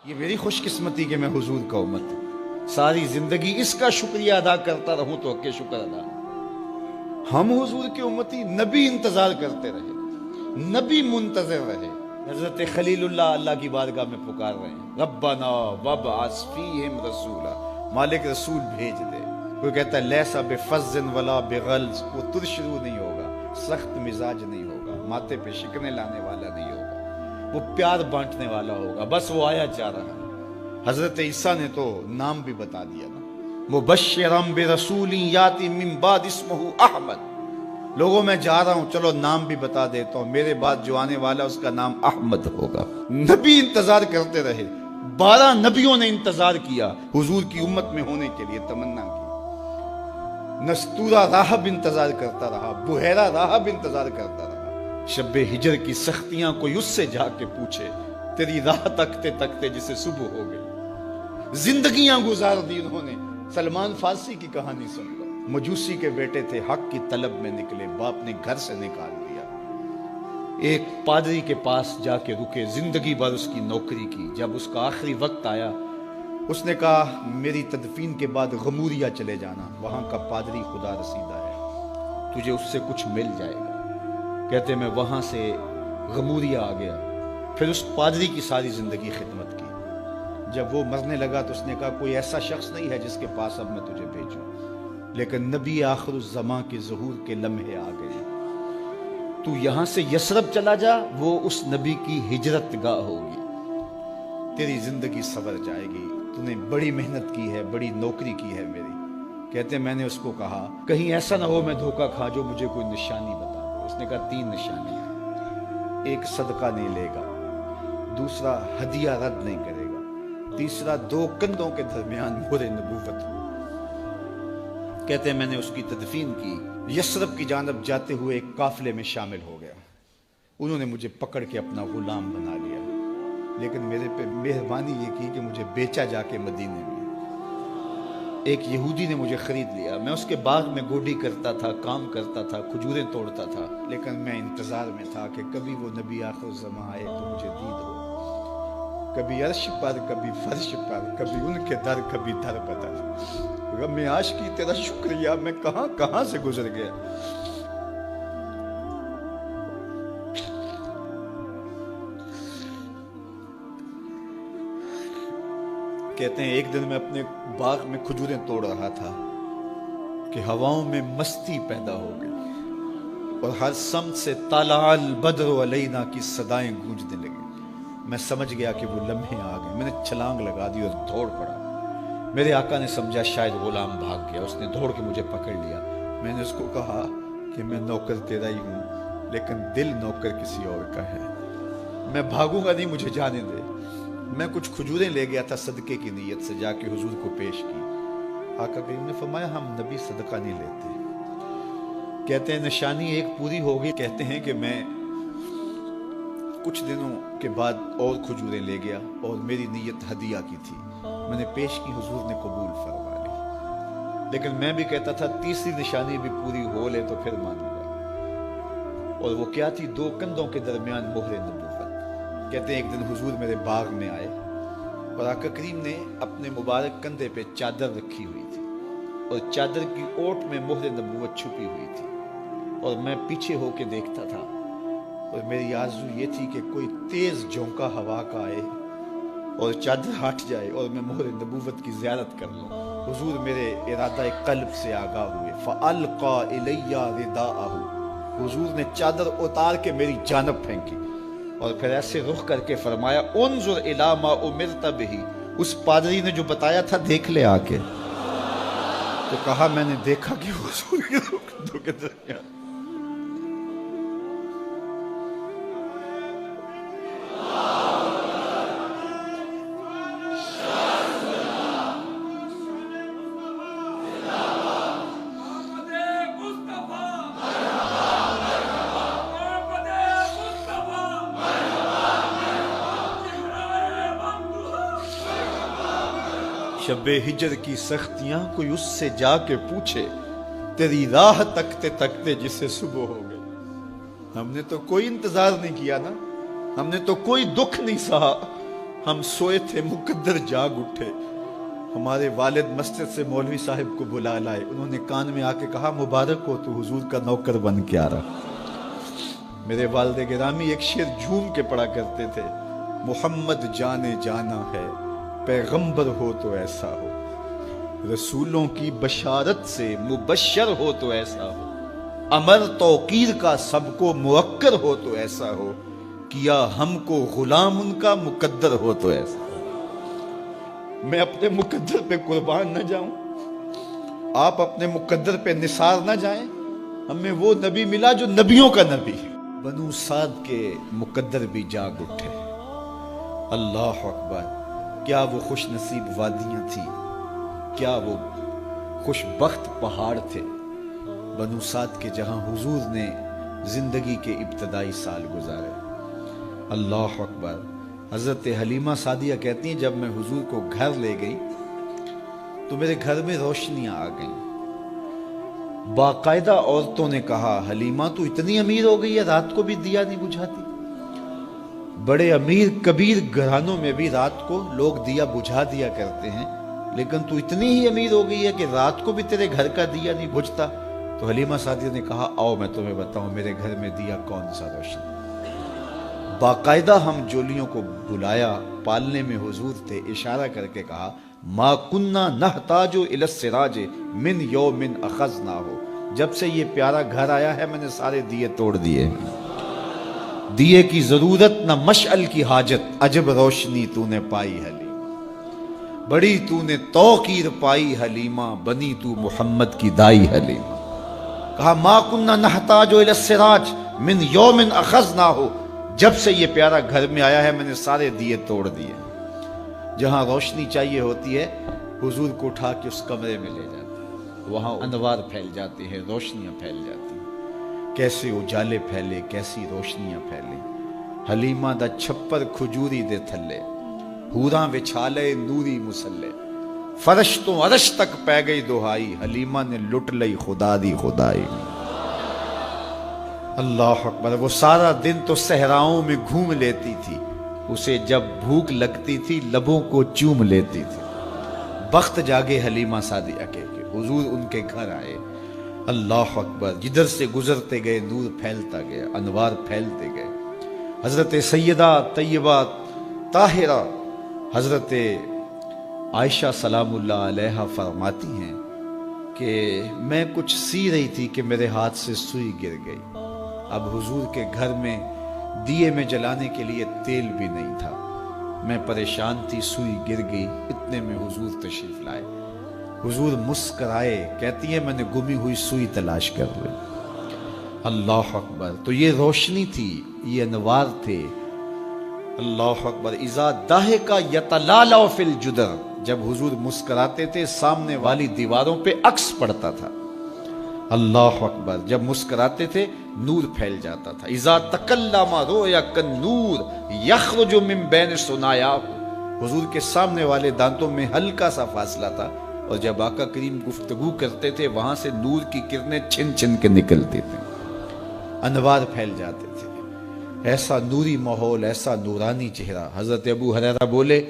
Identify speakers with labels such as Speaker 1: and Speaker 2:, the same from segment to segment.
Speaker 1: یہ میری خوش قسمتی کہ میں حضور کا امت ساری زندگی اس کا شکریہ ادا کرتا رہوں تو کہ شکر ادا ہم حضور کی امتی نبی انتظار کرتے رہے، نبی منتظر رہے۔ حضرت خلیل اللہ کی بارگاہ میں پکار رہے ہیں، ربنا وابعث فیہم رسولا، مالک رسول بھیج دے۔ کوئی کہتا ہے لیسا بفظ ولا بغلظ، وہ ترشرو نہیں ہوگا، سخت مزاج نہیں ہوگا، ماتھے پہ شکنے لانے والا نہیں ہوگا، وہ پیار بانٹنے والا ہوگا، بس وہ آیا جا رہا ہے۔ حضرت عیسیٰ نے تو نام بھی بتا دیا نا، مبشرم برسول یاتی من بعد اسمہ احمد، لوگوں میں جا رہا ہوں، چلو نام بھی بتا دیتا ہوں، میرے بعد جو آنے والا اس کا نام احمد ہوگا۔ نبی انتظار کرتے رہے، 12 نبیوں نے انتظار کیا حضور کی امت میں ہونے کے لیے، تمنا کی۔ نستورہ راہب انتظار کرتا رہا، بحیرہ راہب انتظار کرتا رہا۔ شب ہجر کی سختیاں کوئی اس سے جا کے پوچھے، تیری راہ تکتے تکتے جسے صبح ہو گئی۔ زندگیاں گزار دی انہوں نے۔ سلمان فارسی کی کہانی سن لو، مجوسی کے بیٹے تھے، حق کی طلب میں نکلے، باپ نے گھر سے نکال دیا، ایک پادری کے پاس جا کے رکے، زندگی بھر اس کی نوکری کی۔ جب اس کا آخری وقت آیا، اس نے کہا میری تدفین کے بعد غموریا چلے جانا، وہاں کا پادری خدا رسیدہ ہے، تجھے اس سے کچھ مل جائے گا۔ کہتے میں وہاں سے غموریا آ گیا، پھر اس پادری کی ساری زندگی خدمت کی۔ جب وہ مرنے لگا تو اس نے کہا کوئی ایسا شخص نہیں ہے جس کے پاس اب میں تجھے بھیجوں، لیکن نبی آخر الزمان کے ظہور کے لمحے آ گئے۔ تو یہاں سے یثرب چلا جا، وہ اس نبی کی ہجرت گاہ ہوگی، تیری زندگی سنور جائے گی، تو نے بڑی محنت کی ہے، بڑی نوکری کی ہے میری۔ کہتے میں نے اس کو کہا کہیں ایسا نہ ہو میں دھوکہ کھا جو مجھے کوئی نشانی بتا دے۔ اس نے کہا 3 نشانیاں، ایک صدقہ نہیں لے گا، دوسرا ہدیہ رد نہیں کرے گا، تیسرا 2 کندھوں کے درمیان مہر نبوت ہو۔ کہتے ہیں میں نے اس کی تدفین کی، یثرب کی جانب جاتے ہوئے ایک قافلے میں شامل ہو گیا۔ انہوں نے مجھے پکڑ کے اپنا غلام بنا لیا، لیکن میرے پہ مہربانی یہ کی کہ مجھے بیچا جا کے مدینے میں۔ ایک یہودی نے مجھے خرید لیا، میں اس کے باغ میں گوڈی کرتا تھا، کام کرتا تھا، کھجوریں توڑتا تھا، لیکن میں انتظار میں تھا کہ کبھی وہ نبی آخر الزمان آئے تو مجھے دید ہو، کبھی عرش پر، کبھی فرش پر، کبھی ان کے در، کبھی در بدر۔ غم عاشقی تیرا شکریہ، میں کہاں کہاں سے گزر گیا۔ کہتے ہیں ایک دن میں اپنے باغ میں کھجوریں توڑ رہا تھا کہ ہواؤں میں مستی پیدا ہو گئی اور ہر سمت سے طلع البدر علینا کی صدائیں گونجنے لگیں۔ میں سمجھ گیا کہ وہ لمحے آ گئے، میں نے چھلانگ لگا دی اور دوڑ پڑا۔ میرے آقا نے سمجھا شاید غلام بھاگ گیا، اس نے دوڑ کے مجھے پکڑ لیا۔ میں نے اس کو کہا کہ میں نوکر تیرا ہی ہوں، لیکن دل نوکر کسی اور کا ہے، میں بھاگوں گا نہیں، مجھے جانے دے۔ میں کچھ کھجوریں لے گیا تھا صدقے کی نیت سے، جا کے حضور کو پیش کی۔ آقا کریم نے فرمایا ہم نبی صدقہ نہیں لیتے۔ کہتے ہیں نشانی ایک پوری ہو گئی۔ کہتے ہیں کہ میں کچھ دنوں کے بعد اور کھجوریں لے گیا اور میری نیت ہدیہ کی تھی، میں نے پیش کی، حضور نے قبول فرما لی۔ لیکن میں بھی کہتا تھا تیسری نشانی بھی پوری ہو لے تو پھر مانوں گا، اور وہ کیا تھی؟ 2 کندھوں کے درمیان مہر نبوت۔ کہتے ہیں ایک دن حضور میرے باغ میں آئے اور آقا کریم نے اپنے مبارک کندھے پہ چادر رکھی ہوئی تھی اور چادر کی اوٹ میں مہر نبوت چھپی ہوئی تھی، اور میں پیچھے ہو کے دیکھتا تھا، اور میری آرزو یہ تھی کہ کوئی تیز جھونکا ہوا کا آئے اور چادر ہٹ جائے اور میں مہر نبوت کی زیارت کر لوں۔ حضور میرے ارادہ قلب سے آگاہ ہوئے، فَأَلْقَى إِلَيَّ رِدَاءَهُ، حضور نے چادر اتار کے میری جانب پھینکی اور پھر ایسے رخ کر کے فرمایا انظر الی ما امرت بہ، اس پادری نے جو بتایا تھا دیکھ لے آ کے۔ تو کہا میں نے دیکھا کہ حضور کے دو کے درمیان شب ہجر کی سختیاں کوئی اس سے جا کے پوچھے، تیری راہ تکتے تکتے جسے صبح ہو گئی۔ ہم نے تو کوئی انتظار نہیں کیا نا، ہم نے تو کوئی دکھ نہیں سہا، ہم سوئے تھے مقدر جاگ اٹھے، ہمارے والد مسجد سے مولوی صاحب کو بلا لائے، انہوں نے کان میں آ کے کہا مبارک ہو تو حضور کا نوکر بن کے آ رہا۔ میرے والد گرامی ایک شعر جھوم کے پڑھا کرتے تھے، محمد جانے جانا ہے پیغمبر ہو تو ایسا ہو، رسولوں کی بشارت سے مبشر ہو تو ایسا ہو، امر توقیر کا سب کو موقر ہو تو ایسا ہو، کیا ہم کو غلام ان کا مقدر ہو تو ایسا ہو۔ میں اپنے مقدر پہ قربان نہ جاؤں، آپ اپنے مقدر پہ نثار نہ جائیں، ہمیں وہ نبی ملا جو نبیوں کا نبی۔ بنو سعد کے مقدر بھی جاگ اٹھے، اللہ اکبر، کیا وہ خوش نصیب وادیاں تھیں، کیا وہ خوش بخت پہاڑ تھے بنو سعد کے، جہاں حضور نے زندگی کے ابتدائی سال گزارے۔ اللہ اکبر۔ حضرت حلیمہ سعدیہ کہتی ہیں جب میں حضور کو گھر لے گئی تو میرے گھر میں روشنیاں آ گئیں، باقاعدہ عورتوں نے کہا حلیمہ تو اتنی امیر ہو گئی ہے رات کو بھی دیا نہیں بجھاتی۔ بڑے امیر کبیر گھرانوں میں بھی رات کو لوگ دیا بجھا دیا کرتے ہیں، لیکن تو اتنی ہی امیر ہو گئی ہے کہ رات کو بھی تیرے گھر کا دیا نہیں بجھتا۔ تو حلیمہ سعدیہ نے کہا آؤ میں تمہیں بتاؤں میرے گھر میں دیا کون سا روشن۔ باقاعدہ ہم جولیوں کو بلایا، پالنے میں حضور تھے، اشارہ کر کے کہا ما کننا نحتاج الی السراج من یوم اخذناہ، جب سے یہ پیارا گھر آیا ہے میں نے سارے دیے توڑ دیے، دیے کی ضرورت نہ مشعل کی حاجت، عجب روشنی تو نے پائی حلیمہ، بڑی تو نے توقیر پائی حلیمہ، بنی تو محمد کی دائی حلیمہ۔ کہا ما کننا نحتاج الی السراج من یوم اخذناہ، جب سے یہ پیارا گھر میں آیا ہے میں نے سارے دیے توڑ دیے۔ جہاں روشنی چاہیے ہوتی ہے حضور کو اٹھا کے اس کمرے میں لے جاتے ہیں، وہاں انوار پھیل جاتے ہیں، روشنیاں پھیل جاتی ہیں، کیسے اجالے پھیلے، کیسی روشنیاں پھیلیں۔ حلیمہ دا چھپر کھجوری دے تھلے، حوراں وچھالے نوری مسلے، فرش تو عرش تک پہ گئی دہائی، حلیمہ نے لٹ لئی خدا دی خدائی۔ اللہ اکبر۔ وہ سارا دن تو صحراؤں میں گھوم لیتی تھی، اسے جب بھوک لگتی تھی لبوں کو چوم لیتی تھی۔ بخت جاگے حلیمہ سعدیہ کے حضور ان کے گھر آئے، اللہ اکبر، جدھر سے گزرتے گئے نور پھیلتا گیا، انوار پھیلتے گئے۔ حضرت سیدہ طیبہ طاہرہ حضرت عائشہ سلام اللہ علیہا فرماتی ہیں کہ میں کچھ سی رہی تھی کہ میرے ہاتھ سے سوئی گر گئی۔ اب حضور کے گھر میں دیے میں جلانے کے لیے تیل بھی نہیں تھا، میں پریشان تھی، سوئی گر گئی، اتنے میں حضور تشریف لائے۔ حضور مسکرائے، کہتی ہے میں نے گمی ہوئی سوئی تلاش کر لی۔ اللہ اکبر۔ تو یہ روشنی تھی، یہ انوار تھے۔ اللہ اکبر۔ اذا ضحک یتلالع فی الجدر، جب حضور مسکراتے تھے سامنے والی دیواروں پہ عکس پڑتا تھا۔ اللہ اکبر۔ جب مسکراتے تھے نور پھیل جاتا تھا۔ اذا تکلم رؤیا کالنور یخرج من بین ثنایاہ، حضور کے سامنے والے دانتوں میں ہلکا سا فاصلہ تھا، اور جب آقا کریم گفتگو کرتے تھے وہاں سے نور کی کرنیں چھن چھن کے نکلتی تھیں، انوار پھیل جاتے تھے۔ ایسا نوری ماحول، ایسا نورانی چہرہ۔ حضرت ابو ہریرہ بولے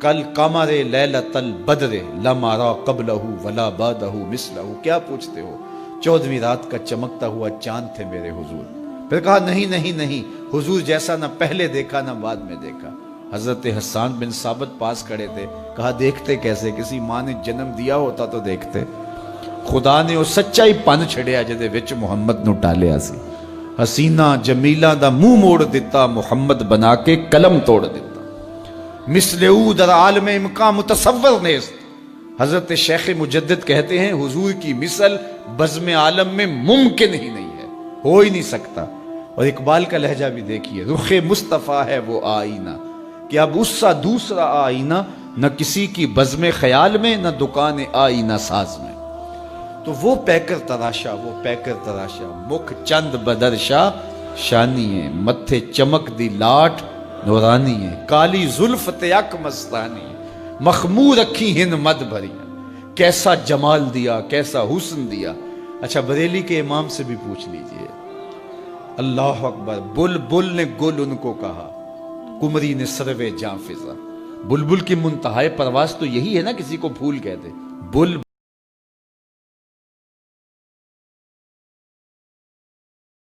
Speaker 1: کل قمر لیلۃ البدر لم ارى قبلہ ولا بعدہ مثلہ، کیا پوچھتے ہو، 14ویں رات کا چمکتا ہوا چاند تھے میرے حضور۔ پھر کہا نہیں نہیں نہیں، حضور جیسا نہ پہلے دیکھا نہ بعد میں دیکھا۔ حضرت حسان بن ثابت پاس کھڑے تھے، کہا دیکھتے کیسے، کسی ماں نے جنم دیا ہوتا تو دیکھتے۔ خدا نے وہ سچا ہی پن چھڑیا جدے وچ محمد نو ٹالیا سی، حسینہ جمیلہ دا منہ موڑ دیتا، محمد بنا کے قلم توڑ دیتا۔ مثل او در عالم امکان متصور نیست، حضرت شیخ مجدد کہتے ہیں حضور کی مثل بزم عالم میں ممکن ہی نہیں ہے، ہو ہی نہیں سکتا۔ اور اقبال کا لہجہ بھی دیکھیے، رخ مصطفیٰ ہے وہ آئینہ کہ اب اس سا دوسرا آئینہ نہ کسی کی بزم خیال میں نہ دکان آئینہ ساز میں۔ تو وہ پیکر تراشا، وہ پیکر تراشا، مکھ چند بدرشا شانی ہے، متھے چمک دی لاٹ نورانی ہے، کالی زلف تیک مستانی، مخمور رکھی ہند مد بھری، کیسا جمال دیا، کیسا حسن دیا۔ اچھا بریلی کے امام سے بھی پوچھ لیجئے، اللہ اکبر، بل بل نے گل ان کو کہا، کمری نے سروے جاں فضا، بلبل کی منتہائے پرواز تو یہی ہے نا، کسی کو پھول کہتے، بل